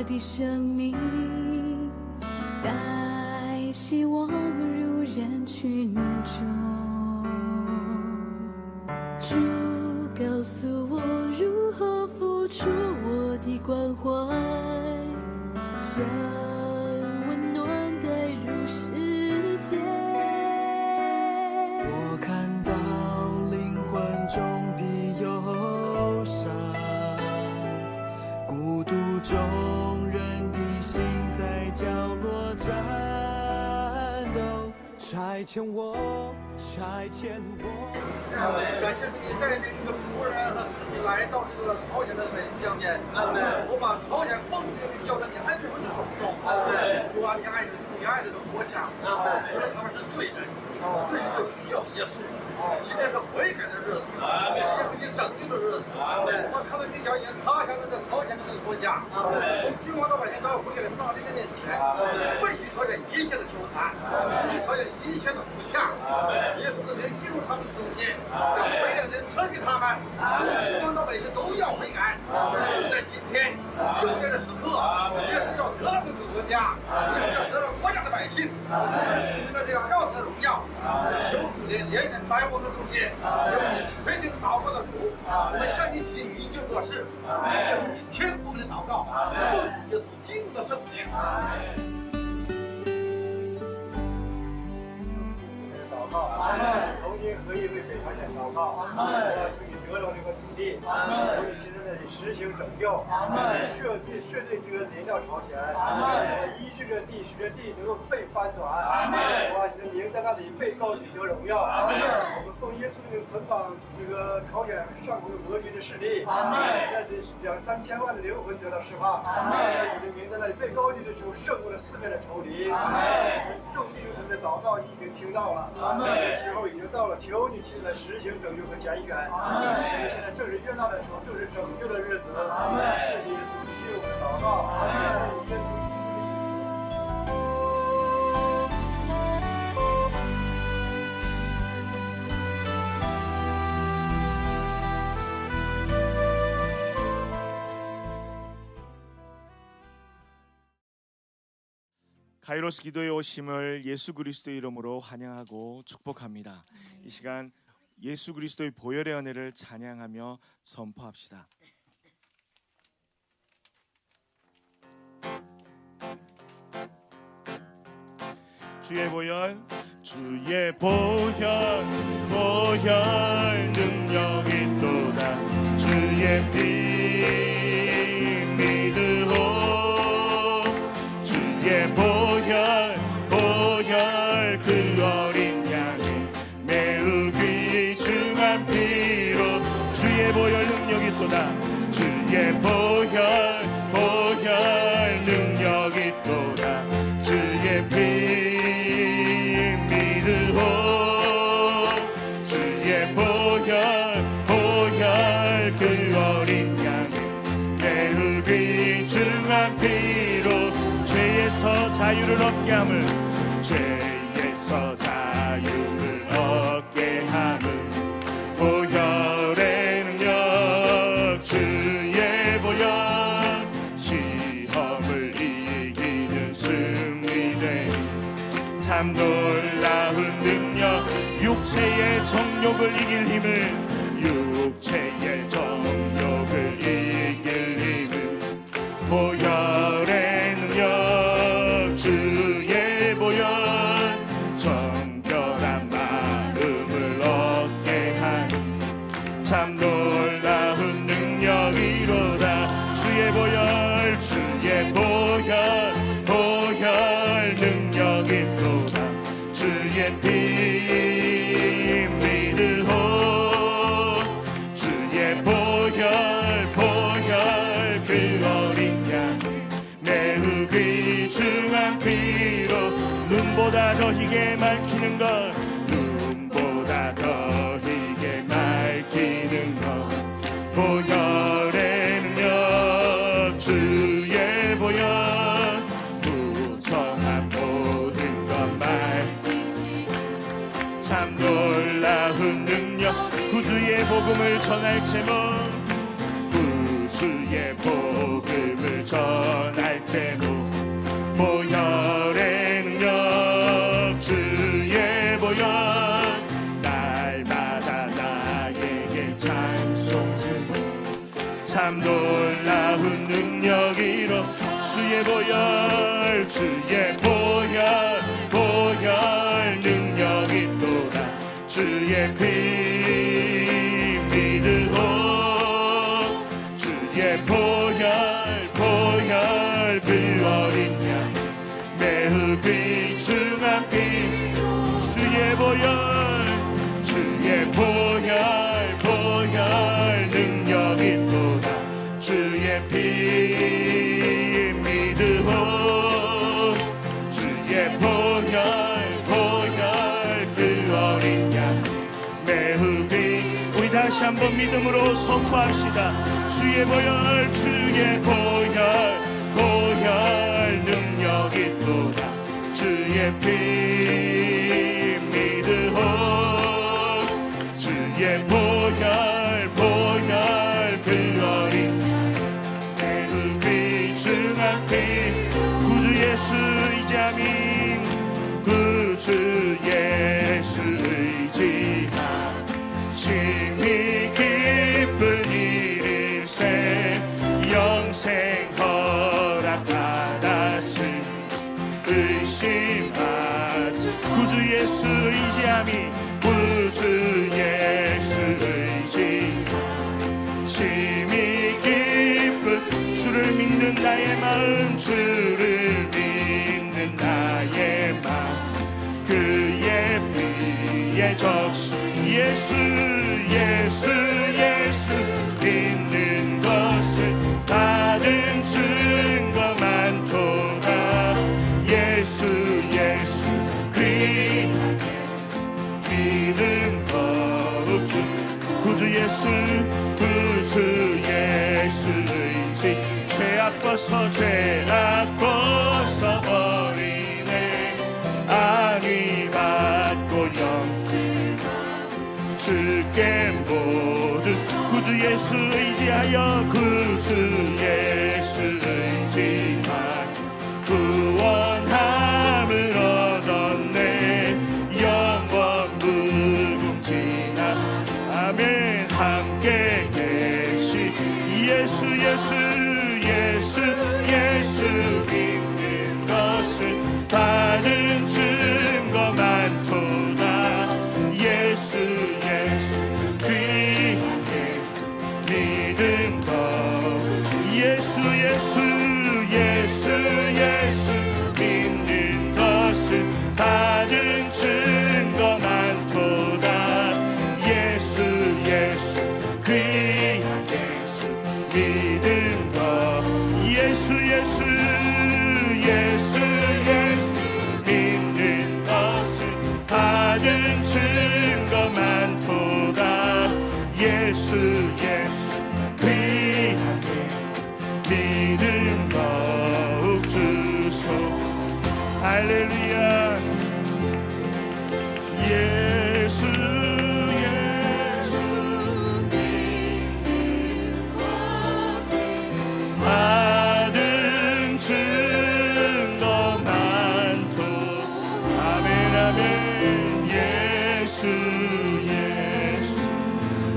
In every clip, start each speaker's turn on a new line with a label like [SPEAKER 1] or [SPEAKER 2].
[SPEAKER 1] 的生命，带希望入人群中。主告诉我如何付出我的关怀，将温暖带入世界。
[SPEAKER 2] 我看到灵魂中的忧伤，孤独中人的心在角落战斗，差遣我，差遣我。
[SPEAKER 3] 感谢你带领这个仆人和使女来到这个朝鲜的百姓中间，我把朝鲜奉主给交在你爱子们的手中。主啊，你爱这个国家，因为他们是罪人，罪人就需要耶稣。今天是悔改的日子，也是你拯救的日子。我看到你将要踏向那个朝鲜这个国家，从君王到百姓都要回来上帝的面前，废去朝鲜一切的球坛，朝鲜一切的不下，耶稣的人进入他们的中间，将悔改的人赐给他们，从君王到百姓都要悔改。就在今天，就在这时刻，耶稣要得到这个国家，耶稣要得到国家的百姓，为了这样要得荣耀，求主的怜悯在我们中间，垂听祷告的主，我们向你起你就做事，这是你天父的祷告，奉耶稣基督的圣名。
[SPEAKER 4] 祷告，同心合意为北朝鲜祷告，求你得着这个土地，求你现在实行拯救，赦罪这个连到朝鲜，医治这地，使这地能够被翻转，哇，你的名在那里被高举得荣耀，我们奉耶稣的名捆绑这个朝鲜上空的俄军的势力，在这2、3千万的灵魂得到释放，你的名在那里被高举的时候胜过了四面的仇敌，众弟兄们的祷告已经听到了。时候已经到了，求你现在实行拯救和拣选。现在正是悦纳的时候，正是拯救的日子。谢谢耶稣，听我们的祷告。
[SPEAKER 5] 카이로스 기도에 오심을 예수 그리스도의 이름으로 환영하고 축복합니다. 이 시간 예수 그리스도의 보혈의 은혜를 찬양하며 선포합시다. 주의 보혈, 주의 보혈, 보혈 능력이 또다. 주의 피 믿으오. 주의 보혈, 보혈 그 어린 양의 매우 귀중한 피로. 주의 보혈 능력이 또다. 주의 보혈, 보혈 능력이 또다. 주의 피 믿으오. 주의 보혈, 보혈 그 어린 양의 매우 귀중한 피로 죄에서 자유를 얻게 함을, 죄에서 자유를 얻게 함을. 보혈의 능력, 주의 보혈, 시험을 이기는 승리되 참 놀라운 능력. 육체의 정욕을 이길 힘을, 육체의 정욕을 이길 힘을. 보혈의 능력, 주의 보혈, 정결한 마음을 얻게 하니 참 놀라운 능력이로다. 주의 보혈, 주의 보혈, 보혈 능력이 또다. 주의 피 믿으오. 주의 보혈, 보혈 그 어린 양의 매우 귀중한 피로. 눈보다 더 희게 밝히는 것, 눈보다 더 희게 밝히는 것. 보혈의 능력, 주의 보혈, 무성한 모든 것 밝히시고 참 놀라운 능력. 구주의 복음을 전할 제목, 구주의 복음을 전할 놀라운 능력이로 주의 보혈 능력이 또다 주의 피 믿으오 주의 보혈 그 어린 양 매우 귀중한 피 주의 보혈 능력이 또다 주의 피 믿으오 주의 보혈 그 어린 양 매우 귀 우리 다시 한번 믿음으로 선포합시다. 주의 보혈 능력이 또다 주의 피 믿으오 주의 보혈 그 어린 매우 귀중한 피 구주 예수 의지함이 구주 예수 의지함 심히 기쁜 일일세 영생 허락받았으니 의심하지 구주 예수 의지함이 구주 예수 의지함 심히 기쁜 주를 믿는 나의 마음 주를 믿는 나의 마음 그의 피에 적시 예수 믿는 것을 받은 증거 많도다 예수 귀한 믿음 거룩 구주 예수 의지 죄악 벗어 버리네 안위 받고 영생 주께 모든 구주 예수 의지하여 구주 예수 의지한 구원함을 얻었네 영원 무궁지나 아멘 함께 계시 예수 믿는 것을 받은 증거 많도다 예수 귀한 믿음 거 예수 믿는 것을 받은 증거 많도다 예수 귀한 믿음 거 예수 믿는 것을 받은 증거 많도다 예수 귀한 믿음 더욱 주소 할렐루야 예수 받은 증거 많도 아멘 예수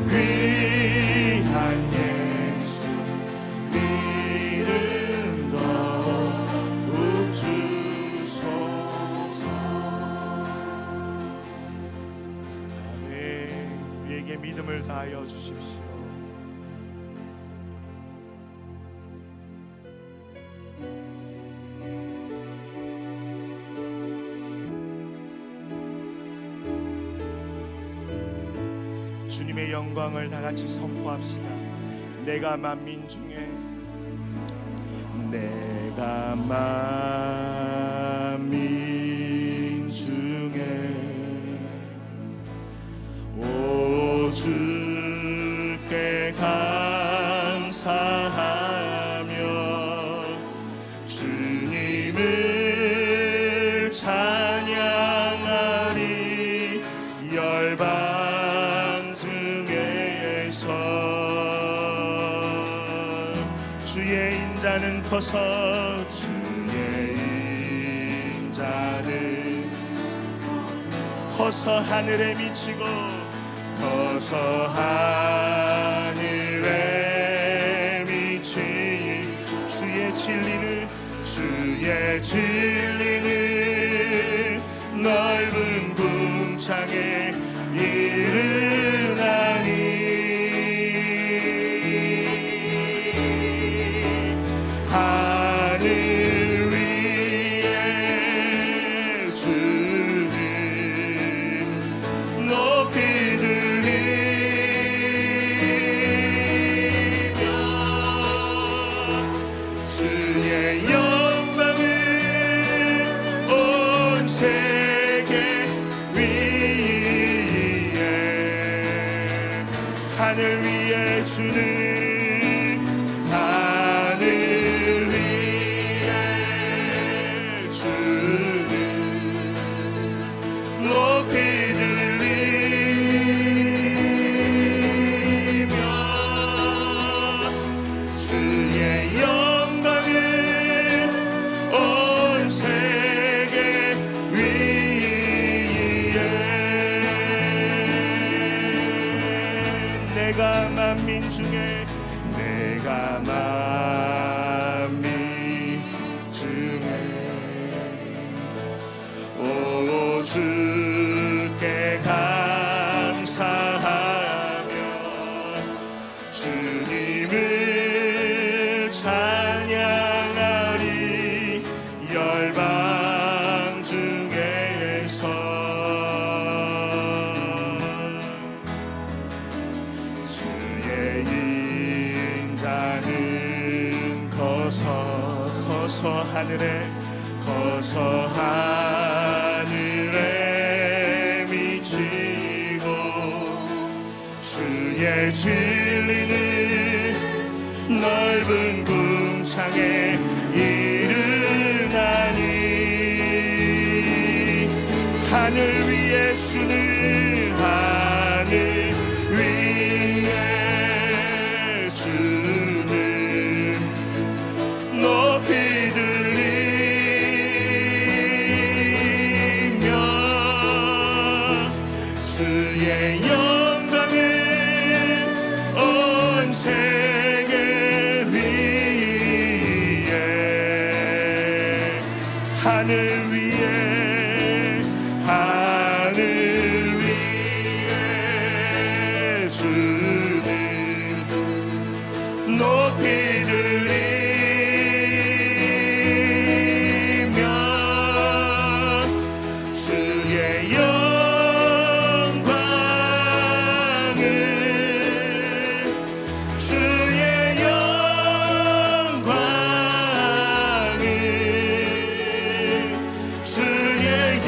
[SPEAKER 5] 귀한 예수 믿음 더욱 주소서 아멘 우리에게 믿음을 다하여 주십시오. 주님의 영광을 다 같이 선포합시다. 내가 만민 중에 오 주께 감사하며 주님을 찬양하리 열방 주의 인자는 커서 커서 하늘에 미치고 커서 하늘에 주의 진리는 넓은 궁창에 이르나니 하늘 위에 주는 높이 들리며 주의 영광을 온 세계 위에 하늘 위에 주는 하늘 위에 주는 높이 들리며 주의 영광을 온 세계 위에 내가 만민 중에 오 주께 감사하며 주님을 찬양하리 열방 중에서 주의 인자는 커서 하늘에 미치고 주의 진리는 넓은 궁창에 이르나니 하늘 위에 주는 하늘 위에 주는 높이 들리며 주의 영광을 온 세계 위에 하늘 위에 주는 높이 들리며 주의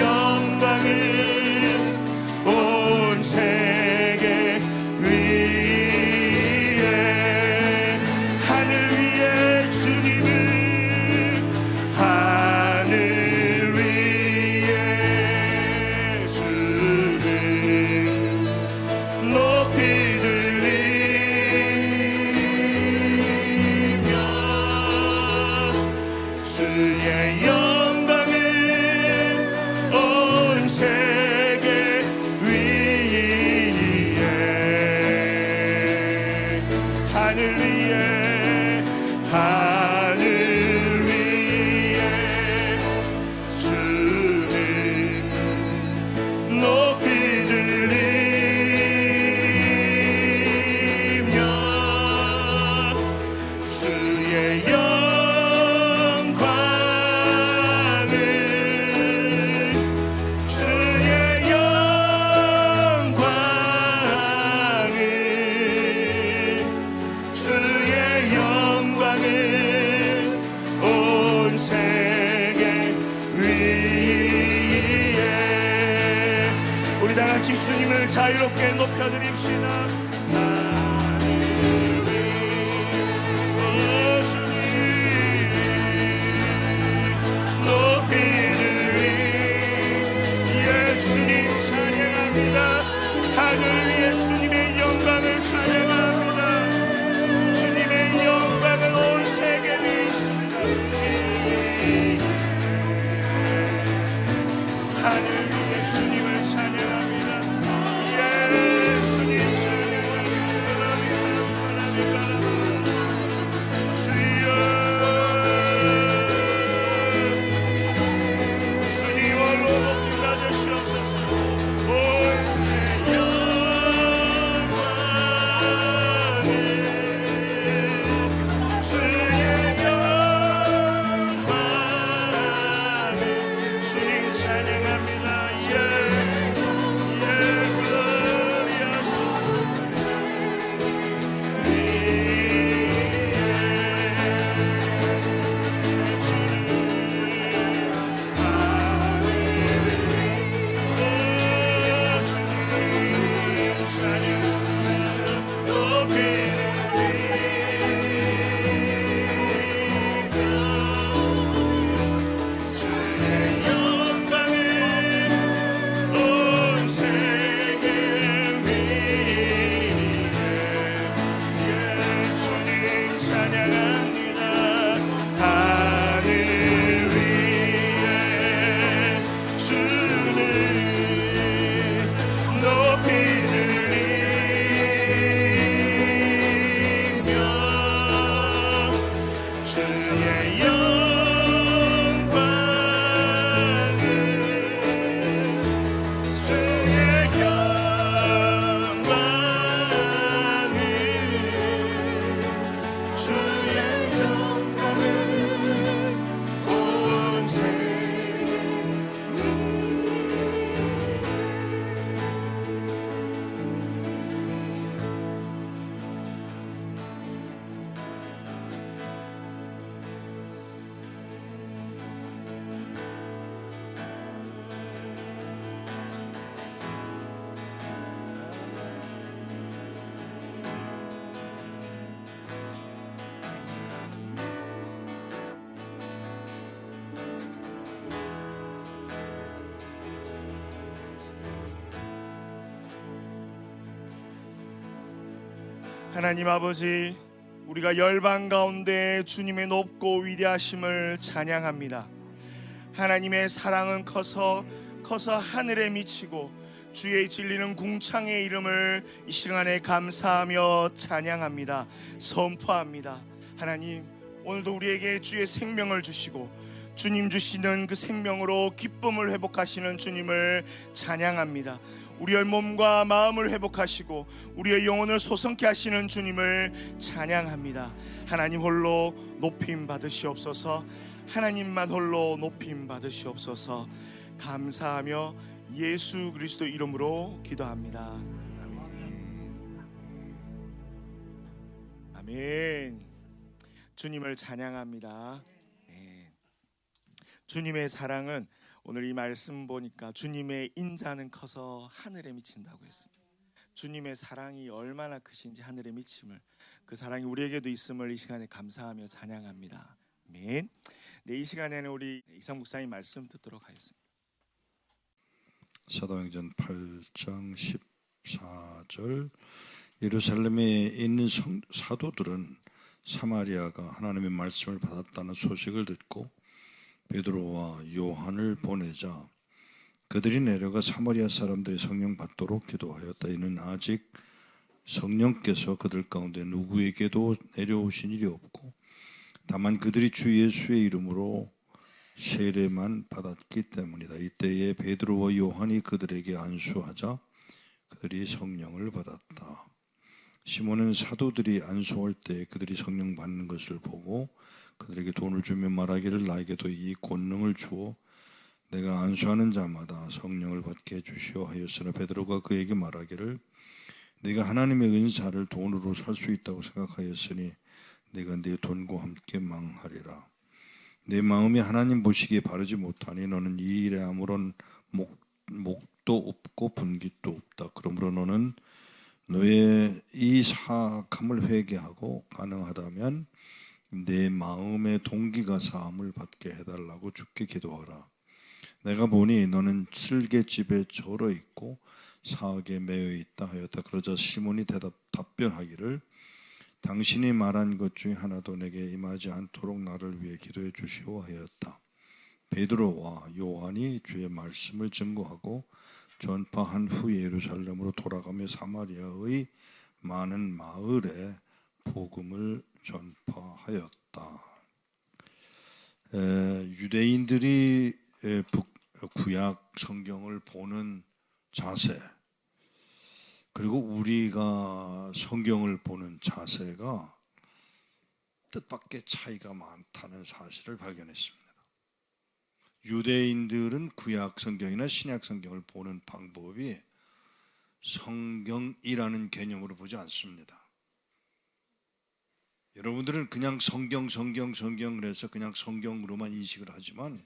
[SPEAKER 5] 영광을 온 세계 위에 하늘 위에 주님을 하늘 위에 주는 높이 들리며 주의 영광을 온 세계 위에 하늘 위에 주는 높이 들리며 주의 영광을 온 세계 위에 우리 다 같이 주님을 자유롭게 높여드립시다. 하늘 위에 주님 높이 들리 주님 찬양합니다. 하늘 위에 주님의 영광을 찬양합니다. 주님의 영광은 온 세계 위에 있습니다. 하늘 위에 주님을 찬양합니다. 예, 주님 찬양. 영광을 주님 찬양합니다. 하나님 아버지, 우리가 열방 가운데 주님의 높고 위대하심을 찬양합니다. 하나님의 사랑은 커서 하늘에 미치고 주의 진리는 궁창의 이름을 이 시간에 감사하며 찬양합니다. 선포합니다. 하나님, 오늘도 우리에게 주의 생명을 주시고 주님 주시는 그 생명으로 기쁨을 회복하시는 주님을 찬양합니다. 우리의 몸과 마음을 회복하시고 우리의 영혼을 소성케 하시는 주님을 찬양합니다. 하나님 홀로 높임 받으시옵소서. 하나님만 홀로 높임 받으시옵소서. 감사하며 예수 그리스도 이름으로 기도합니다. 아멘. 아멘. 주님을 찬양합니다. 네. 주님의 사랑은 오늘 이 말씀 보니까 주님의 인자는 커서 하늘에 미친다고 했습니다. 주님의 사랑이 얼마나 크신지 하늘에 미침을, 그 사랑이 우리에게도 있음을 이 시간에 감사하며 찬양합니다. 아멘. 네, 이 시간에는 우리 이상 목사님 말씀 듣도록 하겠습니다.
[SPEAKER 6] 사도행전 8장 14절 예루살렘에 있는 사도들은 사마리아가 하나님의 말씀을 받았다는 소식을 듣고 베드로와 요한을 보내자 그들이 내려가 사마리아 사람들이 성령 받도록 기도하였다. 이는 아직 성령께서 그들 가운데 누구에게도 내려오신 일이 없고 다만 그들이 주 예수의 이름으로 세례만 받았기 때문이다. 이때에 베드로와 요한이 그들에게 안수하자 그들이 성령을 받았다. 시몬은 사도들이 안수할 때 그들이 성령 받는 것을 보고 그들에게 돈을 주며 말하기를 나에게도 이 권능을 주어 내가 안수하는 자마다 성령을 받게 해주시오 하였으나 베드로가 그에게 말하기를 네가 하나님의 은사를 돈으로 살 수 있다고 생각하였으니 네가 네 돈과 함께 망하리라. 내 마음이 하나님 보시기에 바르지 못하니 너는 이 일에 아무런 목도 없고 분깃도 없다. 그러므로 너는 너의 이 사악함을 회개하고 가능하다면 내 마음의 동기가 사함을 받게 해달라고 주께 기도하라. 내가 보니 너는 쓸개집에 절어 있고 사악에 매여 있다 하였다. 그러자 시몬이 답변하기를 당신이 말한 것 중에 하나도 내게 임하지 않도록 나를 위해 기도해 주시오 하였다. 베드로와 요한이 주의 말씀을 증거하고 전파한 후 예루살렘으로 돌아가며 사마리아의 많은 마을에 복음을 전파하였다. 유대인들이 구약 성경을 보는 자세, 그리고 우리가 성경을 보는 자세가 뜻밖의 차이가 많다는 사실을 발견했습니다. 유대인들은 구약 성경이나 신약 성경을 보는 방법이 성경이라는 개념으로 보지 않습니다. 여러분들은 그냥 성경 그래서 그냥 성경으로만 인식을 하지만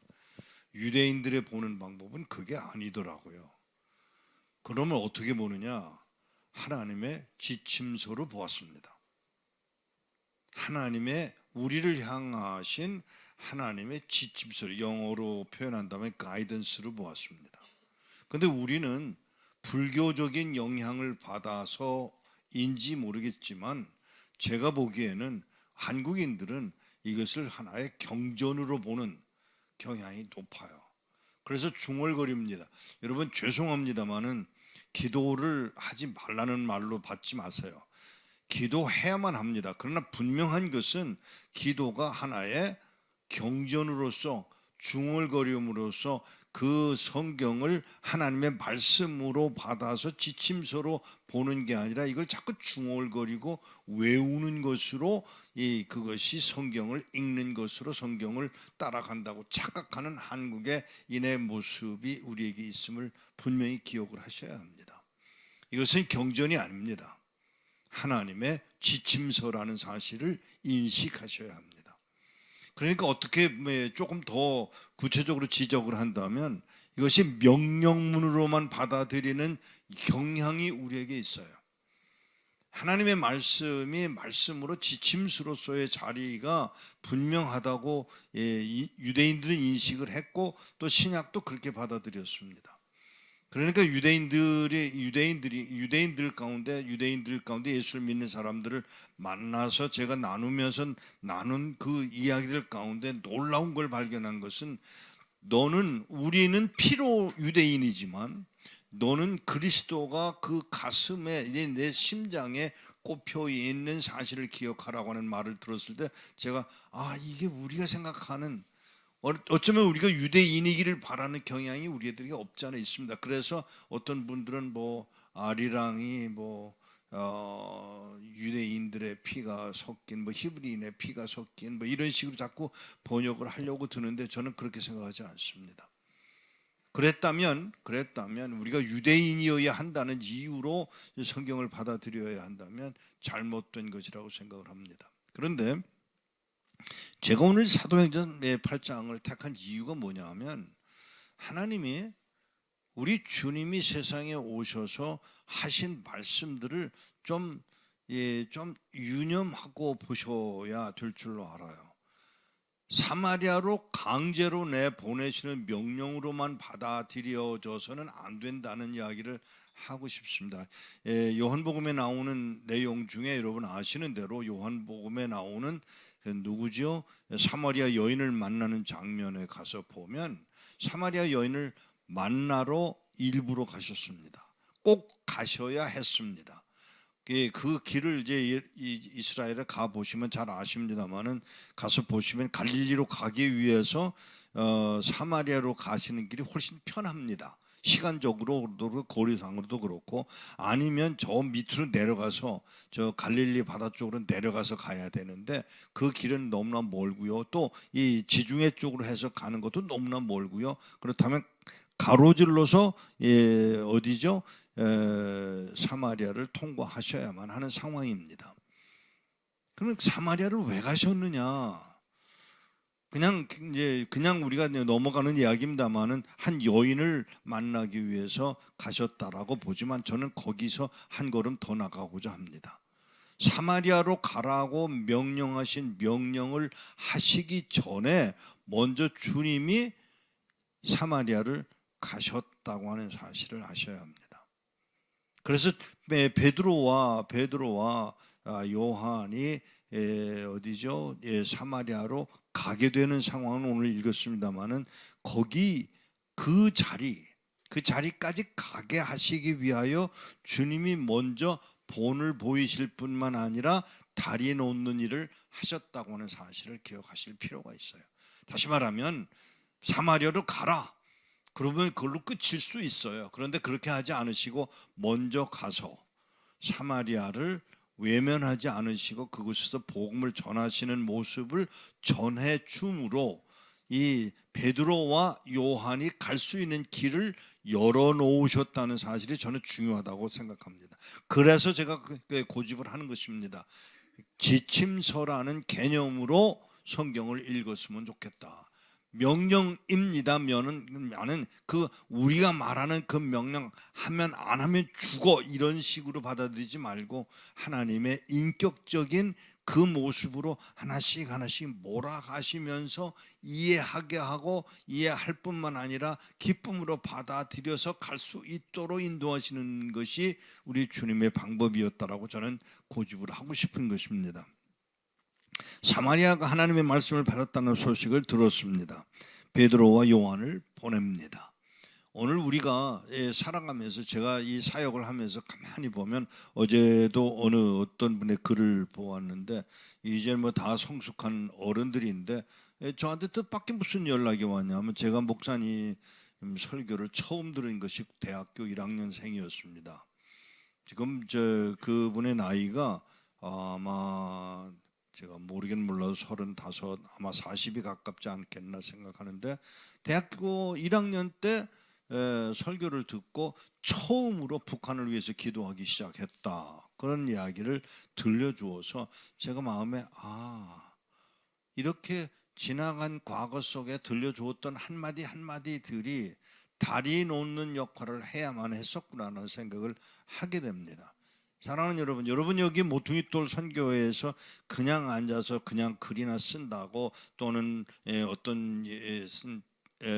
[SPEAKER 6] 유대인들의 보는 방법은 그게 아니더라고요. 그러면 어떻게 보느냐? 하나님의 지침서로 보았습니다. 하나님의 우리를 향하신 하나님의 지침서를 영어로 표현한다면 가이던스로 보았습니다. 그런데 우리는 불교적인 영향을 받아서인지 모르겠지만 제가 보기에는 한국인들은 이것을 하나의 경전으로 보는 경향이 높아요. 그래서 중얼거립니다. 여러분 죄송합니다마는 기도를 하지 말라는 말로 받지 마세요. 기도해야만 합니다. 그러나 분명한 것은 기도가 하나의 경전으로서 중얼거림으로써 그 성경을 하나님의 말씀으로 받아서 지침서로 보는 게 아니라 이걸 자꾸 중얼거리고 외우는 것으로 그것이 성경을 읽는 것으로 성경을 따라간다고 착각하는 한국인의 모습이 우리에게 있음을 분명히 기억을 하셔야 합니다. 이것은 경전이 아닙니다. 하나님의 지침서라는 사실을 인식하셔야 합니다. 그러니까 어떻게 조금 더 구체적으로 지적을 한다면 이것이 명령문으로만 받아들이는 경향이 우리에게 있어요. 하나님의 말씀이 말씀으로 지침서로서의 자리가 분명하다고 유대인들은 인식을 했고 또 신약도 그렇게 받아들였습니다. 그러니까 유대인들 가운데 예수를 믿는 사람들을 만나서 제가 나눈 그 이야기들 가운데 놀라운 걸 발견한 것은 우리는 피로 유대인이지만 너는 그리스도가 그 가슴에 내 심장에 꼽혀 있는 사실을 기억하라고 하는 말을 들었을 때 제가 이게 우리가 생각하는 어쩌면 우리가 유대인이기를 바라는 경향이 우리들에게 없지 않아 있습니다. 그래서 어떤 분들은 아리랑이 유대인들의 피가 섞인 히브리인의 피가 섞인 이런 식으로 자꾸 번역을 하려고 드는데 저는 그렇게 생각하지 않습니다. 그랬다면 우리가 유대인이어야 한다는 이유로 성경을 받아들여야 한다면 잘못된 것이라고 생각을 합니다. 그런데 제가 오늘 사도행전 8장을 택한 이유가 뭐냐 하면 하나님이 우리 주님이 세상에 오셔서 하신 말씀들을 좀 유념하고 보셔야 될 줄로 알아요. 사마리아로 강제로 내보내시는 명령으로만 받아들여져서는 안 된다는 이야기를 하고 싶습니다. 요한복음에 나오는 내용 중에 여러분 아시는 대로 요한복음에 나오는 누구죠? 사마리아 여인을 만나는 장면에 가서 보면 사마리아 여인을 만나러 일부러 가셨습니다. 꼭 가셔야 했습니다. 그 길을 이제 이스라엘에 가 보시면 잘 아십니다만은 가서 보시면 갈릴리로 가기 위해서 사마리아로 가시는 길이 훨씬 편합니다. 시간적으로도 거리상으로도 그렇고 아니면 저 밑으로 내려가서 저 갈릴리 바다 쪽으로 내려가서 가야 되는데 그 길은 너무나 멀고요. 또 이 지중해 쪽으로 해서 가는 것도 너무나 멀고요. 그렇다면 가로질러서 어디죠? 사마리아를 통과하셔야만 하는 상황입니다. 그러면 사마리아를 왜 가셨느냐? 그냥 우리가 넘어가는 이야기입니다만은 한 여인을 만나기 위해서 가셨다라고 보지만 저는 거기서 한 걸음 더 나가고자 합니다. 사마리아로 가라고 명령하신 명령을 하시기 전에 먼저 주님이 사마리아를 가셨다고 하는 사실을 아셔야 합니다. 그래서 베드로와 요한이 어디죠? 사마리아로 가게 되는 상황은 오늘 읽었습니다만은 거기 그 자리까지 가게 하시기 위하여 주님이 먼저 본을 보이실 뿐만 아니라 다리 놓는 일을 하셨다고 하는 사실을 기억하실 필요가 있어요. 다시 말하면 사마리아로 가라. 그러면 그걸로 끝일 수 있어요. 그런데 그렇게 하지 않으시고 먼저 가서 사마리아를 외면하지 않으시고 그곳에서 복음을 전하시는 모습을 전해 줌으로 이 베드로와 요한이 갈 수 있는 길을 열어놓으셨다는 사실이 저는 중요하다고 생각합니다. 그래서 제가 고집을 하는 것입니다. 지침서라는 개념으로 성경을 읽었으면 좋겠다. 명령입니다. 나는 그 우리가 말하는 그 명령 하면 안 하면 죽어 이런 식으로 받아들이지 말고 하나님의 인격적인 그 모습으로 하나씩 하나씩 몰아가시면서 이해하게 하고 이해할 뿐만 아니라 기쁨으로 받아들여서 갈 수 있도록 인도하시는 것이 우리 주님의 방법이었다라고 저는 고집을 하고 싶은 것입니다. 사마리아가 하나님의 말씀을 받았다는 소식을 들었습니다. 베드로와 요한을 보냅니다. 오늘 우리가 살아가면서 제가 이 사역을 하면서 가만히 보면 어제도 어떤 분의 글을 보았는데 이제 뭐 다 성숙한 어른들인데 저한테 뜻밖의 무슨 연락이 왔냐면 제가 목사님 설교를 처음 들은 것이 대학교 1학년생이었습니다. 지금 그분의 나이가 아마 제가 모르긴 몰라도 35 아마 40이 가깝지 않겠나 생각하는데 대학교 1학년 때 설교를 듣고 처음으로 북한을 위해서 기도하기 시작했다 그런 이야기를 들려주어서 제가 마음에 이렇게 지나간 과거 속에 들려주었던 한마디 한마디들이 다리 놓는 역할을 해야만 했었구나라는 생각을 하게 됩니다. 사랑하는 여러분 여기 모퉁이돌 선교회에서 그냥 앉아서 그냥 글이나 쓴다고 또는 어떤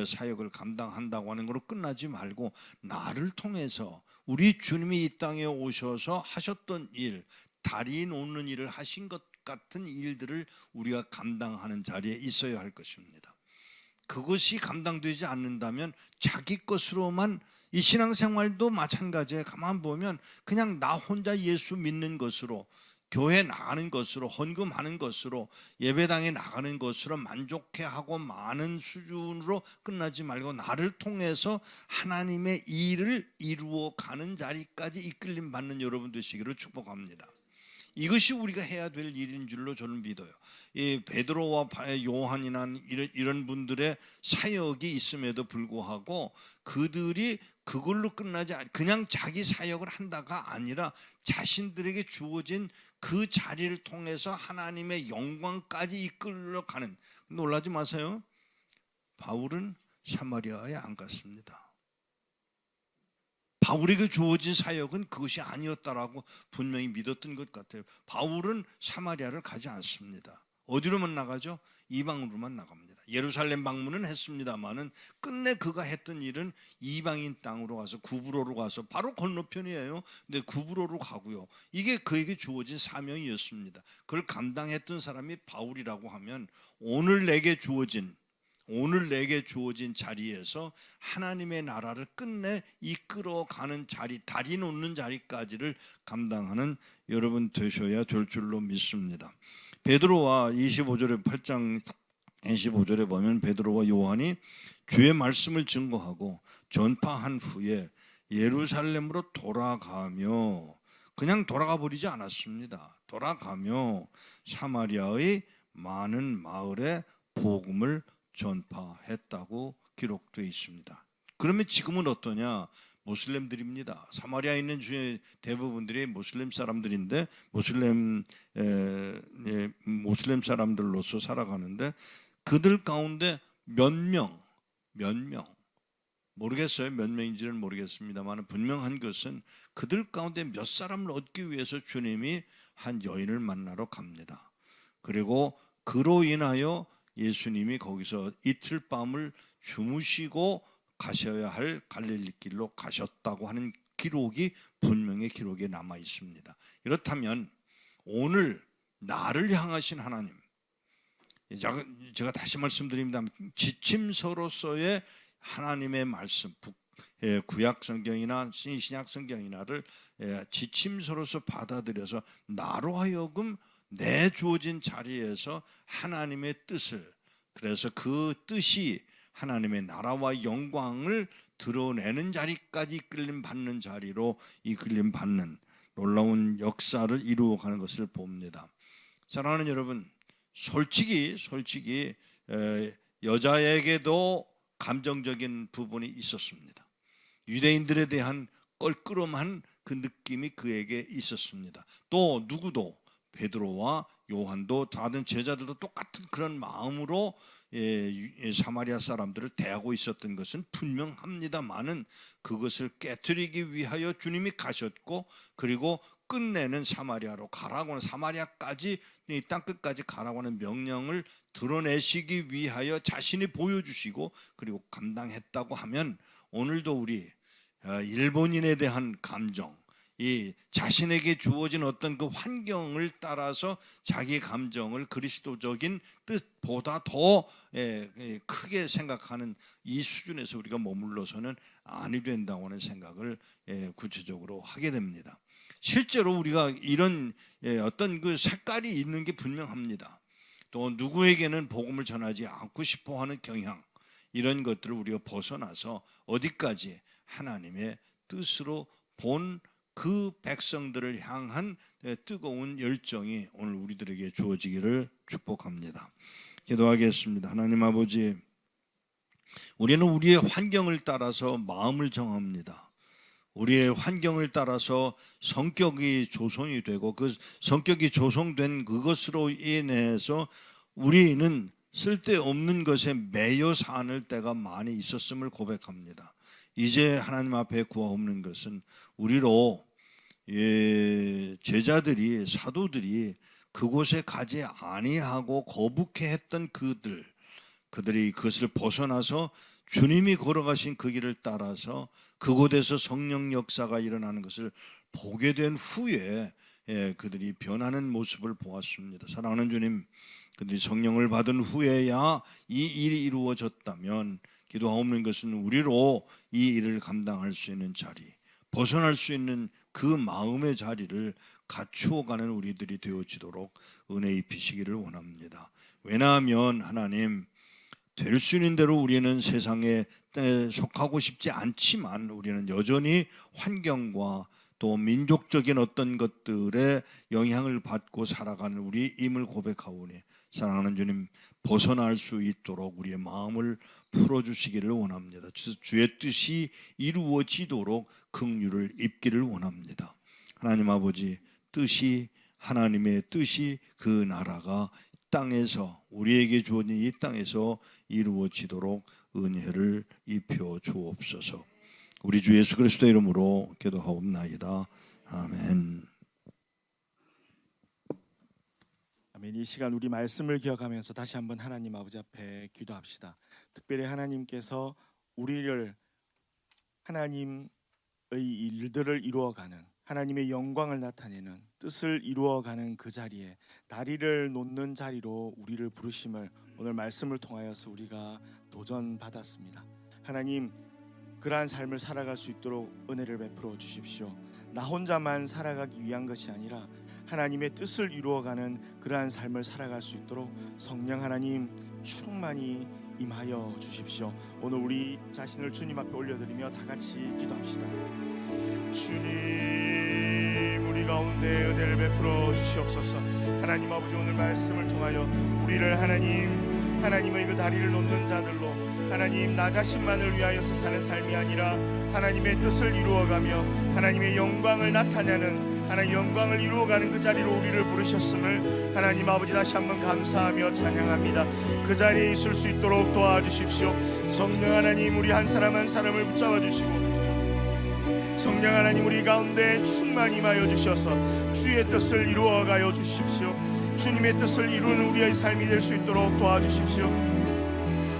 [SPEAKER 6] 사역을 감당한다고 하는 것으로 끝나지 말고 나를 통해서 우리 주님이 이 땅에 오셔서 하셨던 일, 다리 놓는 일을 하신 것 같은 일들을 우리가 감당하는 자리에 있어야 할 것입니다. 그것이 감당되지 않는다면 자기 것으로만 이 신앙생활도 마찬가지에 가만 보면 그냥 나 혼자 예수 믿는 것으로 교회 나가는 것으로 헌금하는 것으로 예배당에 나가는 것으로 만족해하고 많은 수준으로 끝나지 말고 나를 통해서 하나님의 일을 이루어가는 자리까지 이끌림 받는 여러분 되시기를 축복합니다. 이것이 우리가 해야 될 일인 줄로 저는 믿어요. 이 베드로와 요한이나 이런 분들의 사역이 있음에도 불구하고 그들이 그걸로 끝나지 그냥 자기 사역을 한다가 아니라 자신들에게 주어진 그 자리를 통해서 하나님의 영광까지 이끌어가는. 놀라지 마세요. 바울은 사마리아에 안 갔습니다. 바울에게 주어진 사역은 그것이 아니었다라고 분명히 믿었던 것 같아요. 바울은 사마리아를 가지 않습니다. 어디로만 나가죠? 이방으로만 나갑니다. 예루살렘 방문은 했습니다마는 끝내 그가 했던 일은 이방인 땅으로 가서 구브로로 가서 바로 건너편이에요. 근데 구브로로 가고요. 이게 그에게 주어진 사명이었습니다. 그걸 감당했던 사람이 바울이라고 하면 오늘 내게 주어진 자리에서 하나님의 나라를 끝내 이끌어가는 자리, 다리 놓는 자리까지를 감당하는 여러분 되셔야 될 줄로 믿습니다. 베드로와 8장 25절에 보면 베드로와 요한이 주의 말씀을 증거하고 전파한 후에 예루살렘으로 돌아가며 그냥 돌아가 버리지 않았습니다. 돌아가며 사마리아의 많은 마을에 복음을 전파했다고 기록되어 있습니다. 그러면 지금은 어떠냐? 모슬렘들입니다. 사마리아에 있는 주의 대부분들이 모슬렘 사람들인데 모슬렘 사람들로서 살아가는데 그들 가운데 몇 명 모르겠어요. 몇 명인지는 모르겠습니다만 분명한 것은 그들 가운데 몇 사람을 얻기 위해서 주님이 한 여인을 만나러 갑니다. 그리고 그로 인하여 예수님이 거기서 이틀 밤을 주무시고 가셔야 할 갈릴리 길로 가셨다고 하는 기록이 분명히 기록에 남아 있습니다. 이렇다면 오늘 나를 향하신 하나님, 제가 다시 말씀드립니다. 지침서로서의 하나님의 말씀, 구약 성경이나 신약 성경이나를 지침서로서 받아들여서 나로 하여금 내 주어진 자리에서 하나님의 뜻을, 그래서 그 뜻이 하나님의 나라와 영광을 드러내는 자리까지 이끌림 받는 자리로 이끌림 받는 놀라운 역사를 이루어가는 것을 봅니다. 사랑하는 여러분, 솔직히 여자에게도 감정적인 부분이 있었습니다. 유대인들에 대한 껄끄럼한 그 느낌이 그에게 있었습니다. 또 누구도 베드로와 요한도 다른 제자들도 똑같은 그런 마음으로 사마리아 사람들을 대하고 있었던 것은 분명합니다만은 그것을 깨뜨리기 위하여 주님이 가셨고, 그리고 끝내는 사마리아로 가라고 하는, 사마리아까지 이 땅끝까지 가라고 하는 명령을 드러내시기 위하여 자신이 보여주시고 그리고 감당했다고 하면, 오늘도 우리 일본인에 대한 감정, 이 자신에게 주어진 어떤 그 환경을 따라서 자기 감정을 그리스도적인 뜻보다 더 크게 생각하는 이 수준에서 우리가 머물러서는 아니 된다고 하는 생각을 구체적으로 하게 됩니다. 실제로 우리가 이런 어떤 그 색깔이 있는 게 분명합니다. 또 누구에게는 복음을 전하지 않고 싶어하는 경향, 이런 것들을 우리가 벗어나서 어디까지 하나님의 뜻으로 본 그 백성들을 향한 뜨거운 열정이 오늘 우리들에게 주어지기를 축복합니다. 기도하겠습니다. 하나님 아버지, 우리는 우리의 환경을 따라서 마음을 정합니다. 우리의 환경을 따라서 성격이 조성이 되고, 그 성격이 조성된 그것으로 인해서 우리는 쓸데없는 것에 매여 사는 때가 많이 있었음을 고백합니다. 이제 하나님 앞에 구하옵는 것은 우리로 제자들이, 사도들이 그곳에 가지 아니하고 거북해 했던 그들이 그것을 벗어나서 주님이 걸어가신 그 길을 따라서 그곳에서 성령 역사가 일어나는 것을 보게 된 후에 그들이 변하는 모습을 보았습니다. 사랑하는 주님, 그들이 성령을 받은 후에야 이 일이 이루어졌다면 기도하옵는 것은 우리로 이 일을 감당할 수 있는 자리, 벗어날 수 있는 그 마음의 자리를 갖추어가는 우리들이 되어지도록 은혜 입히시기를 원합니다. 왜냐하면 하나님, 될 수 있는 대로 우리는 세상에 속하고 싶지 않지만 우리는 여전히 환경과 또 민족적인 어떤 것들의 영향을 받고 살아가는 우리임을 고백하오니, 사랑하는 주님, 벗어날 수 있도록 우리의 마음을 풀어주시기를 원합니다. 주의 뜻이 이루어지도록 긍휼을 입기를 원합니다. 하나님 아버지, 뜻이, 하나님의 뜻이 그 나라가 땅에서, 우리에게 주어진 이 땅에서 이루어지도록 은혜를 입혀 주옵소서. 우리 주 예수 그리스도의 이름으로 기도하옵나이다. 아멘.
[SPEAKER 5] 아멘. 이 시간 우리 말씀을 기억하면서 다시 한번 하나님 아버지 앞에 기도합시다. 특별히 하나님께서 우리를, 하나님의 일들을 이루어가는, 하나님의 영광을 나타내는, 뜻을 이루어가는 그 자리에, 다리를 놓는 자리로 우리를 부르심을 오늘 말씀을 통하여서 우리가 도전받았습니다. 하나님, 그러한 삶을 살아갈 수 있도록 은혜를 베풀어 주십시오. 나 혼자만 살아가기 위한 것이 아니라 하나님의 뜻을 이루어가는 그러한 삶을 살아갈 수 있도록 성령 하나님 충만히 임하여 주십시오. 오늘 우리 자신을 주님 앞에 올려드리며 다 같이 기도합시다. 주님, 우리 가운데 은혜를 베풀어 주시옵소서. 하나님 아버지, 오늘 말씀을 통하여 우리를 하나님의 그 다리를 놓는 자들로, 하나님, 나 자신만을 위하여서 사는 삶이 아니라 하나님의 뜻을 이루어가며 하나님의 영광을 나타내는, 하나님 영광을 이루어가는 그 자리로 우리를 부르셨음을 하나님 아버지 다시 한번 감사하며 찬양합니다. 그 자리에 있을 수 있도록 도와주십시오. 성령 하나님, 우리 한 사람 한 사람을 붙잡아 주시고, 성령 하나님, 우리 가운데 충만히 임하여 주셔서 주의 뜻을 이루어가여 주십시오. 주님의 뜻을 이루는 우리의 삶이 될 수 있도록 도와주십시오.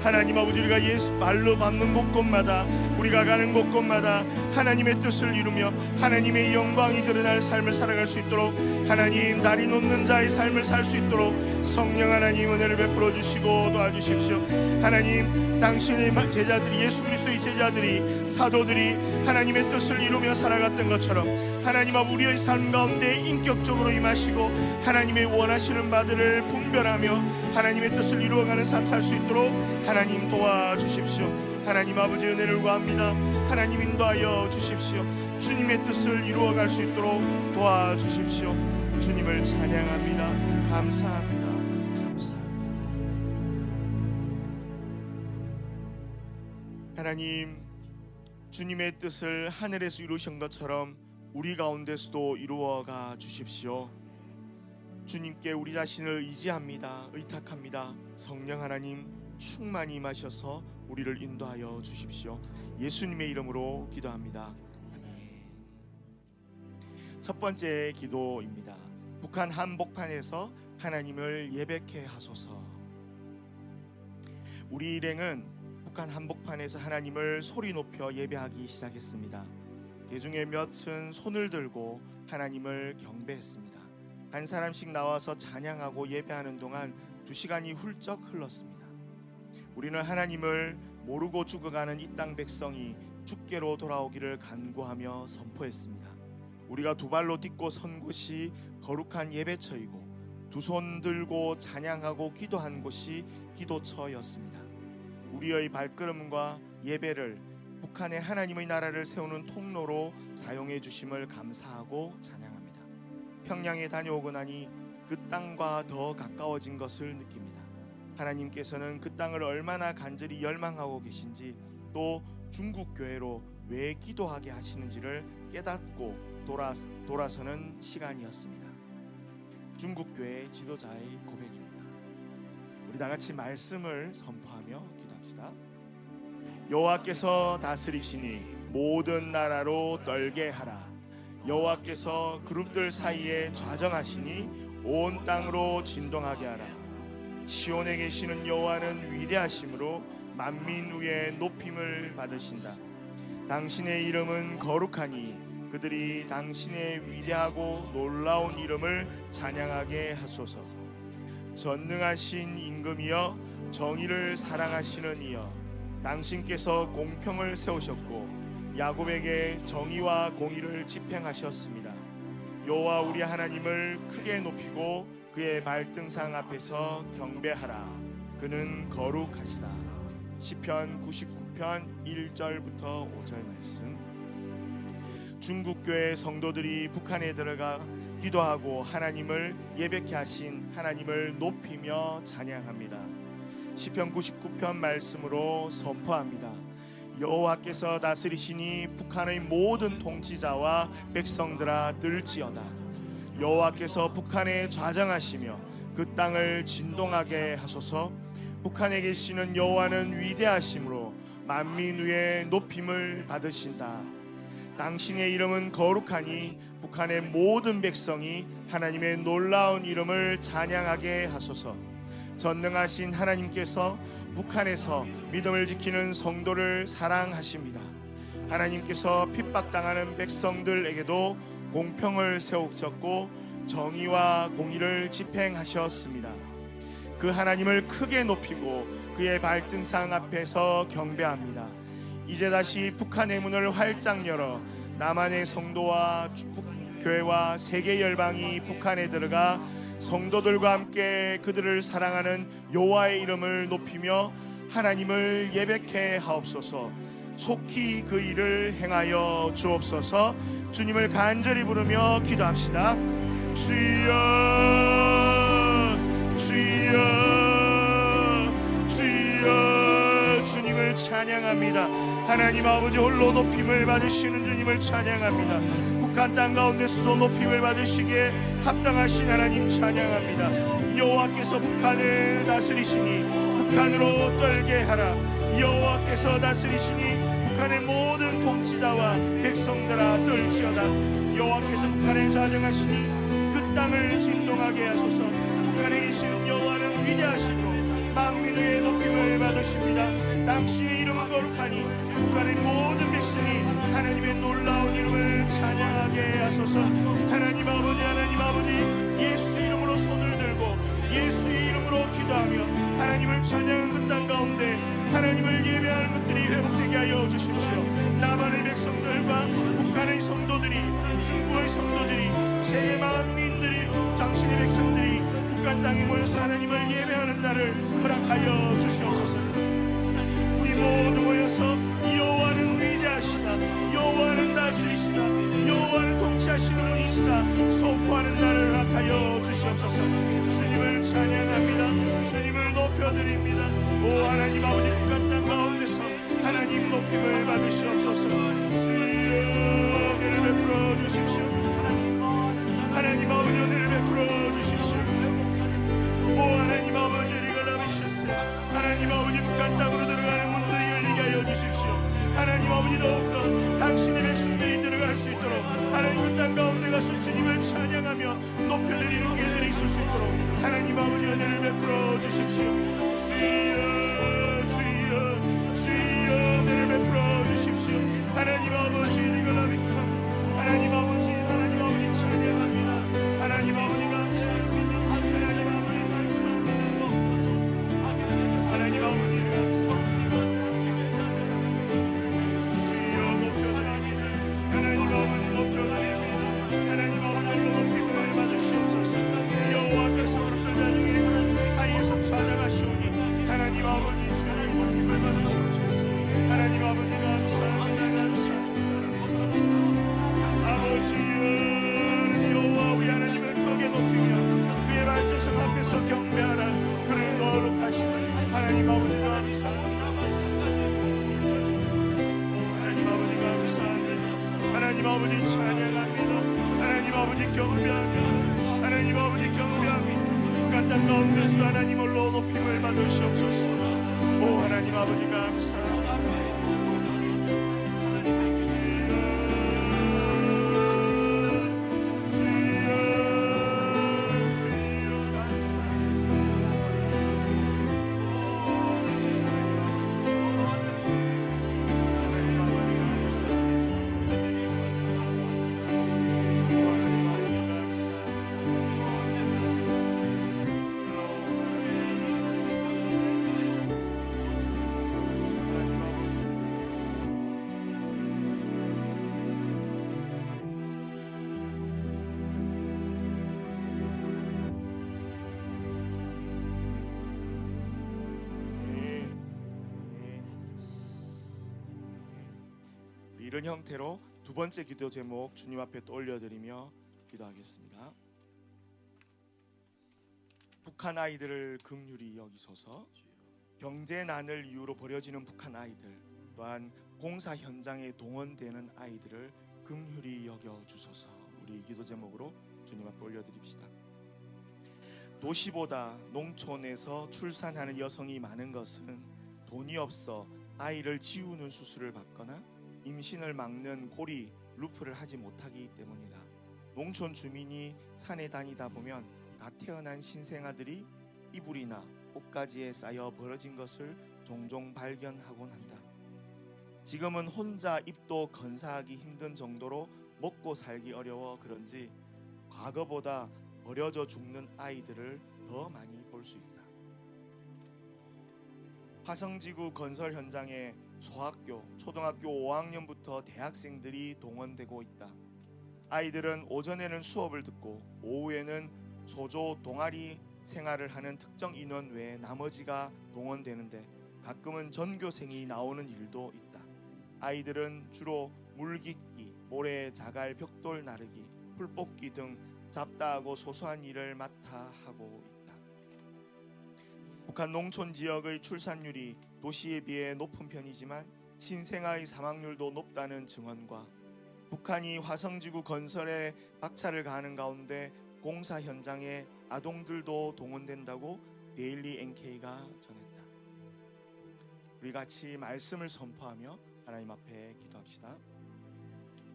[SPEAKER 5] 하나님 아버지, 우리가 예수 말로 받는 곳곳마다, 우리가 가는 곳곳마다 하나님의 뜻을 이루며 하나님의 영광이 드러날 삶을 살아갈 수 있도록, 하나님 다리 놓는 자의 삶을 살 수 있도록 성령 하나님 은혜를 베풀어 주시고 도와주십시오. 하나님, 당신의 제자들이, 예수 그리스도의 제자들이, 사도들이 하나님의 뜻을 이루며 살아갔던 것처럼 하나님 아버지, 우리의 삶 가운데 인격적으로 임하시고 하나님의 원하시는 바들을 분별하며 하나님의 뜻을 이루어가는 삶 살 수 있도록 하나님 도와주십시오. 하나님 아버지, 은혜를 구합니다. 하나님 인도하여 주십시오. 주님의 뜻을 이루어갈 수 있도록 도와주십시오. 주님을 찬양합니다. 감사합니다. 감사합니다. 하나님, 주님의 뜻을 하늘에서 이루신 것처럼 우리 가운데서도 이루어가 주십시오. 주님께 우리 자신을 의지합니다. 의탁합니다. 성령 하나님 충만히 임하셔서 우리를 인도하여 주십시오. 예수님의 이름으로 기도합니다. 아멘. 첫 번째 기도입니다. 북한 한복판에서 하나님을 예배케 하소서. 우리 일행은 북한 한복판에서 하나님을 소리 높여 예배하기 시작했습니다. 그 중에 몇은 손을 들고 하나님을 경배했습니다. 한 사람씩 나와서 찬양하고 예배하는 동안 2시간이 훌쩍 흘렀습니다. 우리는 하나님을 모르고 죽어가는 이 땅 백성이 주께로 돌아오기를 간구하며 선포했습니다. 우리가 두 발로 딛고 선 곳이 거룩한 예배처이고 두 손 들고 찬양하고 기도한 곳이 기도처였습니다. 우리의 발걸음과 예배를 북한의 하나님의 나라를 세우는 통로로 사용해 주심을 감사하고 찬양합니다. 평양에 다녀오고 나니 그 땅과 더 가까워진 것을 느낍니다. 하나님께서는 그 땅을 얼마나 간절히 열망하고 계신지, 또 중국 교회로 왜 기도하게 하시는지를 깨닫고 돌아서는 시간이었습니다. 중국 교회 지도자의 고백입니다. 우리 다 같이 말씀을 선포하며 기도합시다. 여호와께서 다스리시니 모든 나라로 떨게 하라. 여호와께서 그룹들 사이에 좌정하시니 온 땅으로 진동하게 하라. 시온에 계시는 여호와는 위대하심으로 만민 위에 높임을 받으신다. 당신의 이름은 거룩하니 그들이 당신의 위대하고 놀라운 이름을 찬양하게 하소서. 전능하신 임금이여, 정의를 사랑하시는 이여, 당신께서 공평을 세우셨고 야곱에게 정의와 공의를 집행하셨습니다. 여호와 우리 하나님을 크게 높이고 그의 발등상 앞에서 경배하라. 그는 거룩하시다. 시편 99편 1절부터 5절 말씀. 중국교회 성도들이 북한에 들어가 기도하고 하나님을 예배케 하신 하나님을 높이며 찬양합니다. 시편 99편 말씀으로 선포합니다. 여호와께서 다스리시니 북한의 모든 통치자와 백성들아 들을지어다. 여호와께서 북한에 좌정하시며 그 땅을 진동하게 하소서. 북한에 계시는 여호와는 위대하심으로 만민 위에 높임을 받으신다. 당신의 이름은 거룩하니 북한의 모든 백성이 하나님의 놀라운 이름을 찬양하게 하소서. 전능하신 하나님께서 북한에서 믿음을 지키는 성도를 사랑하십니다. 하나님께서 핍박당하는 백성들에게도 공평을 세우셨고 정의와 공의를 집행하셨습니다. 그 하나님을 크게 높이고 그의 발등상 앞에서 경배합니다. 이제 다시 북한의 문을 활짝 열어 남한의 성도와 교회와 세계 열방이 북한에 들어가 성도들과 함께 그들을 사랑하는 여호와의 이름을 높이며 하나님을 예배케 하옵소서. 속히 그 일을 행하여 주옵소서. 주님을 간절히 부르며 기도합시다. 주여, 주여, 주여. 주님을 찬양합니다. 하나님 아버지 홀로 높임을 받으시는 주님을 찬양합니다. 북한 땅 가운데서도 높임을 받으시기에 합당하신 하나님 찬양합니다. 여호와께서 북한을 다스리시니 북한으로 떨게 하라. 여호와께서 다스리시니 북한의 모든 통치자와 백성들아 떨지어다. 여호와께서 북한에 좌정하시니 그 땅을 진동하게 하소서. 북한에 계시는 여호와는 위대하시므로 만민 위에 높임을 받으십니다. 당신의 이름은 거룩하니 북한의 모든 백성이 하나님의 놀라운 이름을 찬양하게 하소서. 하나님 아버지, 하나님 아버지, 예수 이름으로 손을 들고 예수의 이름으로 기도하며 하나님을 찬양하는 그 땅 가운데 하나님을 예배하는 것들이 회복되게 하여 주십시오. 남한의 백성들과 북한의 성도들이, 중국의 성도들이, 세계 만민들이, 당신의 백성들이 북한 땅에 모여서 하나님을 예배하는 날을 허락하여 주시옵소서. 우리 모두 모여서 여호와는 위대하시다, 여호와는 다스리시다, 분이시다. 여호와는 통치하시는 분이시다. 선포하는 날을 허락하여 주시옵소서. 주님을 찬양합니다. 주님을 높여드립니다. 오 하나님 아버지, 북한 땅 가운데서 하나님 높임을 받으시옵소서. 주여 은혜를 베풀어 주십시오. 하나님 아버지, 은혜를 베풀어 주십시오. 오 하나님 아버지, 하나님 아버지, 북한 땅으로 들어가는 문들이 열리게 하여 주십시오. 하나님 아버지, 더욱더 당신의 백성들이 들어갈 수 있도록 하나님 그 땅 가운데 가서 주님을 찬양하며 높여드리는 기회들이 있을 수 있도록 하나님 아버지, 은혜를 베풀어 주십시오. 주여 주여 주여 은혜를 베풀어 주십시오. 하나님 아버지, 리걸라비카 하나님 아버지, 하나님 아버지 찬양합니다. 하나님 아버지 감사합니다. 하나님 아버지 감사합니다. 하나님 아버지를 감사합니다. 주여 높여드립니다. 하나님 아버지 높여드립니다. 하나님 아버지로 높임을 받으시옵소서. 여호와께서 그룹들 중에 사이에서 찾아가시오니 하나님 아버지 주님 높임을 받으시옵소서. 하나님 아버지 감사합니다. 감사합니다. 아버지여, 여호와 우리 하나님을 크게 높이며 그의 발전성 앞에서 경배하라. 그를 거룩하시라. 하나님 아버지 감사합니다. 하나님 아버지 감사합니다. 하나님 아버지 찬양합니다. 하나님 아버지 경배합니다. 하나님 아버지 경배합니다. 북한 땅 가운데서도 하나님 홀로 높임을 받으시옵소서. 오 하나님 아버지 감사합니다. 이런 형태로 두 번째 기도 제목 주님 앞에 또 올려드리며 기도하겠습니다. 북한 아이들을 긍휼히 여기소서. 경제난을 이유로 버려지는 북한 아이들, 또한 공사 현장에 동원되는 아이들을 긍휼히 여겨주소서. 우리 기도 제목으로 주님 앞에 올려드립시다. 도시보다 농촌에서 출산하는 여성이 많은 것은 돈이 없어 아이를 지우는 수술을 받거나 임신을 막는 고리, 루프를 하지 못하기 때문이다. 농촌 주민이 산에 다니다 보면 갓 태어난 신생아들이 이불이나 옷가지에 쌓여 벌어진 것을 종종 발견하곤 한다. 지금은 혼자 입도 건사하기 힘든 정도로 먹고 살기 어려워 그런지 과거보다 버려져 죽는 아이들을 더 많이 볼 수 있다. 화성지구 건설 현장에 소학교, 초등학교 5학년부터 대학생들이 동원되고 있다. 아이들은 오전에는 수업을 듣고 오후에는 소조 동아리 생활을 하는 특정 인원 외에 나머지가 동원되는데 가끔은 전교생이 나오는 일도 있다. 아이들은 주로 물깃기, 모래 자갈 벽돌 나르기, 풀 뽑기 등 잡다하고 소소한 일을 맡아 하고 있다. 북한 농촌 지역의 출산율이 도시에 비해 높은 편이지만 신생아의 사망률도 높다는 증언과 북한이 화성지구 건설에 박차를 가하는 가운데 공사 현장에 아동들도 동원된다고 데일리 NK가 전했다. 우리 같이 말씀을 선포하며 하나님 앞에 기도합시다.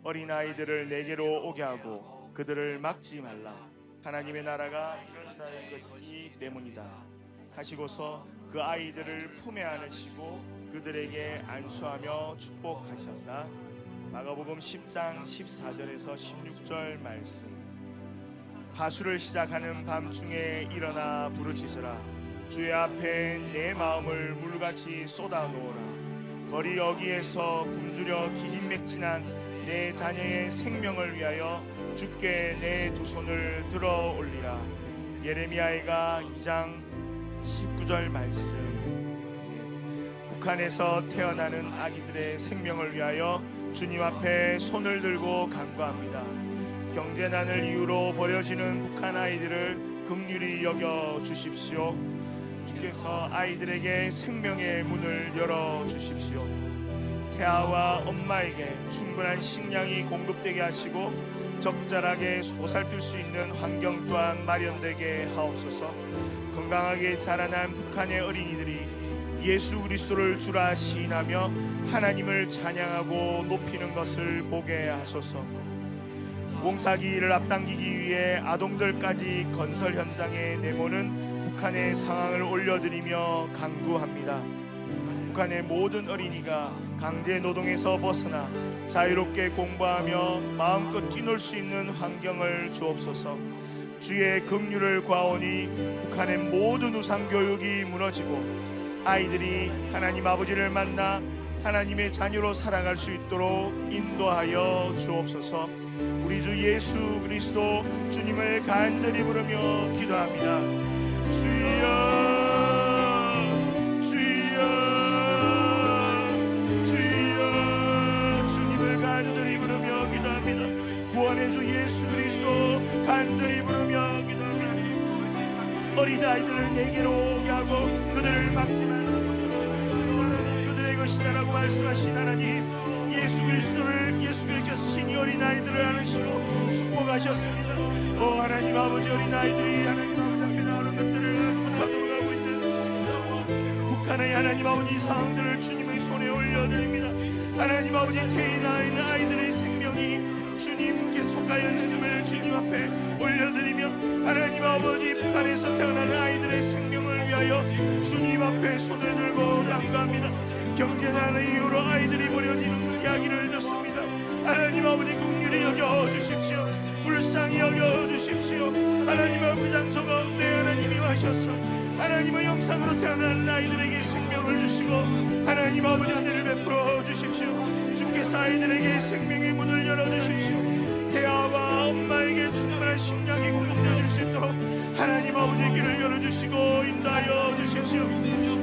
[SPEAKER 5] 어린아이들을 내게로 오게 하고 그들을 막지 말라. 하나님의 나라가 이런 자의 것이기 때문이다 하시고서 그 아이들을 품에 안으시고 그들에게 안수하며 축복하셨다. 마가복음 10장 14절에서 16절 말씀. 하수를 시작하는 밤중에 일어나 부르짖으라. 주의 앞에 내 마음을 물같이 쏟아놓으라. 거리 여기에서 굶주려 기진맥진한 내 자녀의 생명을 위하여 주께 내 두 손을 들어 올리라. 예레미야가 2장 19절 말씀. 북한에서 태어나는 아기들의 생명을 위하여 주님 앞에 손을 들고 간구합니다. 경제난을 이유로 버려지는 북한 아이들을 긍휼히 여겨 주십시오. 주께서 아이들에게 생명의 문을 열어 주십시오. 태아와 엄마에게 충분한 식량이 공급되게 하시고 적절하게 보살필 수 있는 환경 또한 마련되게 하옵소서. 건강하게 자라난 북한의 어린이들이 예수 그리스도를 주라 시인하며 하나님을 찬양하고 높이는 것을 보게 하소서. 공사기일을 앞당기기 위해 아동들까지 건설 현장에 내모는 북한의 상황을 올려드리며 간구합니다. 북한의 모든 어린이가 강제 노동에서 벗어나 자유롭게 공부하며 마음껏 뛰놀 수 있는 환경을 주옵소서. 주의 긍휼을 구하오니 북한의 모든 우상 교육이 무너지고 아이들이 하나님 아버지를 만나 하나님의 자녀로 살아갈 수 있도록 인도하여 주옵소서. 우리 주 예수 그리스도 주님을 간절히 부르며 기도합니다. 주여 주여 주여. 주님을 간절히 부르며 기도합니다. 구원의 주 예수 그리스도 간절히 부르며 기도합니다. 어린아이들을 내게로 오게 하고 그들을 막지 말고 그들의 것이다라고 말씀하신 하나님, 예수 그리스도께서 신이 어린아이들을 안으시고 축복하셨습니다. 오 하나님 아버지, 어린아이들이 하나님 아버지 앞에 나오는 것들을 알지 못하도록 하고 있는 북한의 하나님 아버지 상황들을 주님의 손에 올려드립니다. 하나님 아버지, 태어나 있는 아이들의 생명이 주님께 속하여 있음을 주님 앞에 올려드리며 하나님 아버지, 북한에서 태어나는 아이들의 생명을 위하여 주님 앞에 손을 들고 간구합니다. 경제난의 이유로 아이들이 버려지는 그 이야기를 듣습니다. 하나님 아버지, 긍휼히 여겨주십시오. 불쌍히 여겨주십시오. 하나님의 그 장소 가운데 하나님이 하셔서 하나님의 영상으로 태어나는 아이들에게 생명을 주시고 하나님 아버지 은혜를 베풀어 주십시오. 주께서 아이들에게 생명의 문을 열어주십시오. 태아와 엄마에게 충분한 식량이 공급되어 줄 수 있도록 하나님 아버지 길을 열어주시고 인도하여 주십시오.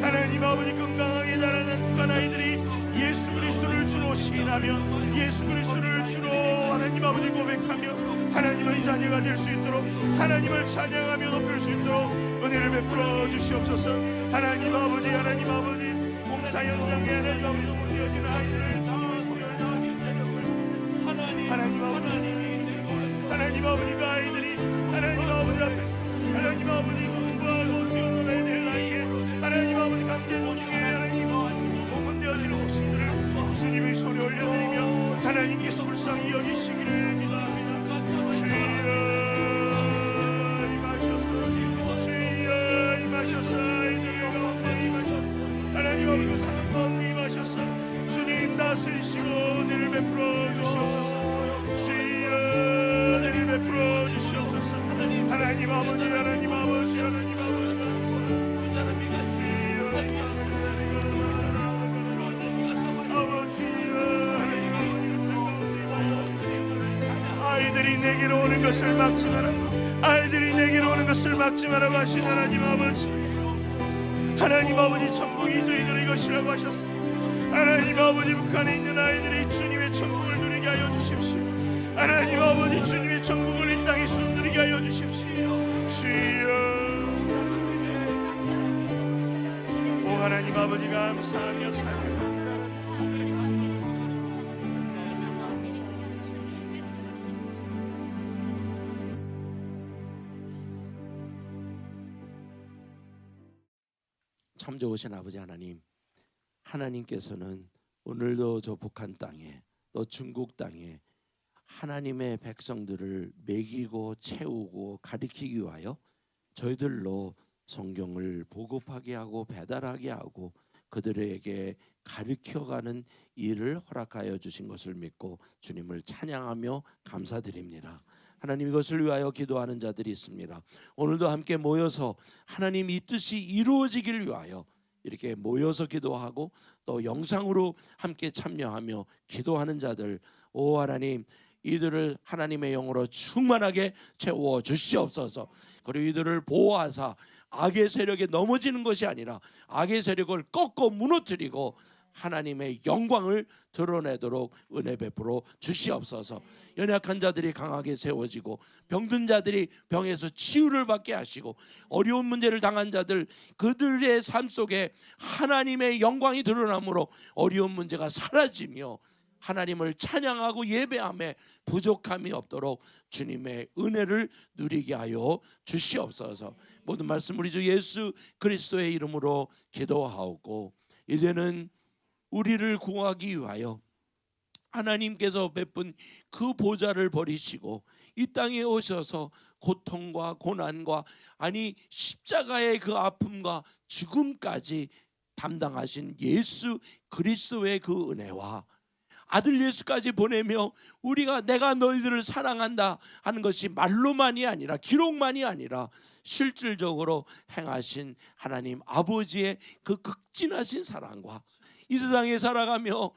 [SPEAKER 5] 하나님 아버지, 건강하게 자라는 북한 아이들이 예수 그리스도를 주로 시인하며 예수 그리스도를 주로 하나님 아버지 고백하며 하나님의 자녀가 될 수 있도록 하나님을 찬양하며 높일 수 있도록 은혜를 베풀어 주시옵소서. 하나님 아버지 공사 현장에 하나님 아버지 넘어지는 아이들을 주님의 손에 하나님 아버지 그 아이들이 하나님 아버지 앞에서 하나님 아버지 공부하고 뛰어놀아야 될 나이에 하나님 아버지 강제 노동에 하나님 공헌되어지는 모습들을 주님의 손에 올려드리며 하나님께서 불쌍히 여기시기를 기도합니다. 주여 임하셔서 주여 임하셔서 아이들 가운데 임하셔서 하나님 아버지 그 상황 가운데 임하셔서 주님 다스리시고 은혜를 베풀어 주시옵소서. 주여 은혜를 베풀어 주시옵소서. 하나님 아버지 하나님 아버지 하나님 아버지 아이들이 내게로 오는 것을 막지 마라. 아이들이 내게로 오는 것을 막지 마라고 하신 하나님 아버지, 하나님 아버지 천국이 저희들의 것이라고 하셨습니다. 하나님 아버지, 북한에 있는 아이들이 주님의 천국을 누리게 하여 주십시오. 하나님 아버지, 주님의 천국을 이 땅에서 누리게 하여 주십시오. 주여 오 하나님 아버지, 감사하며 찬양합니다.
[SPEAKER 7] 참 좋으신 아버지 하나님, 하나님께서는 오늘도 저 북한 땅에 또 중국 땅에 하나님의 백성들을 먹이고 채우고 가리키기 위하여 저희들로 성경을 보급하게 하고 배달하게 하고 그들에게 가르쳐가는 일을 허락하여 주신 것을 믿고 주님을 찬양하며 감사드립니다. 하나님, 이것을 위하여 기도하는 자들이 있습니다. 오늘도 함께 모여서 하나님 이 뜻이 이루어지길 위하여 이렇게 모여서 기도하고 또 영상으로 함께 참여하며 기도하는 자들, 오 하나님, 이들을 하나님의 영으로 충만하게 채워 주시옵소서. 그리고 이들을 보호하사 악의 세력에 넘어지는 것이 아니라 악의 세력을 꺾고 무너뜨리고 하나님의 영광을 드러내도록 은혜 베풀어 주시옵소서. 연약한 자들이 강하게 세워지고 병든 자들이 병에서 치유를 받게 하시고 어려운 문제를 당한 자들 그들의 삶 속에 하나님의 영광이 드러남으로 어려운 문제가 사라지며 하나님을 찬양하고 예배함에 부족함이 없도록 주님의 은혜를 누리게 하여 주시옵소서. 모든 말씀 우리 주 예수 그리스도의 이름으로 기도하옵고 이제는 우리를 구하기 위하여 하나님께서 베푼 그 보좌를 버리시고 이 땅에 오셔서 고통과 고난과 아니 십자가의 그 아픔과 죽음까지 담당하신 예수 그리스도의 그 은혜와 아들 예수까지 보내며 우리가 내가 너희들을 사랑한다 하는 것이 말로만이 아니라 기록만이 아니라 실질적으로 행하신 하나님 아버지의 그 극진하신 사랑과 이 세상에 살아가며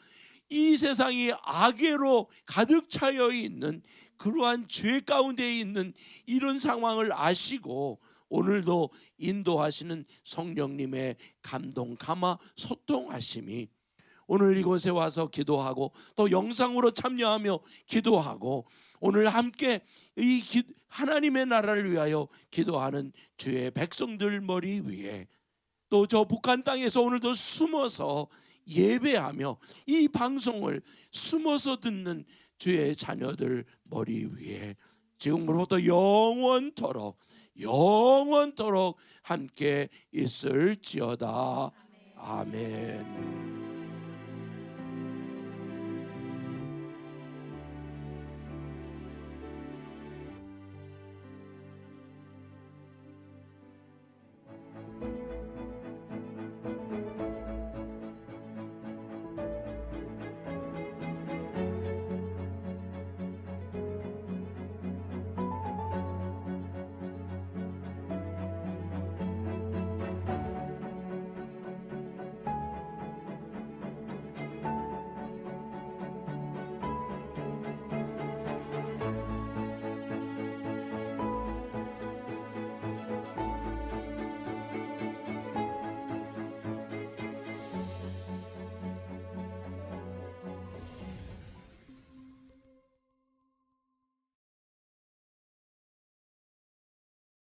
[SPEAKER 7] 이 세상이 악애로 가득 차여 있는 그러한 죄 가운데 있는 이런 상황을 아시고 오늘도 인도하시는 성령님의 감동 감화 소통하심이 오늘 이곳에 와서 기도하고 또 영상으로 참여하며 기도하고 오늘 함께 이 하나님의 나라를 위하여 기도하는 주의 백성들 머리 위에 또 저 북한 땅에서 오늘도 숨어서 예배하며 이 방송을 숨어서 듣는 주의 자녀들 머리 위에 지금으로부터 영원토록 함께 있을지어다. 아멘.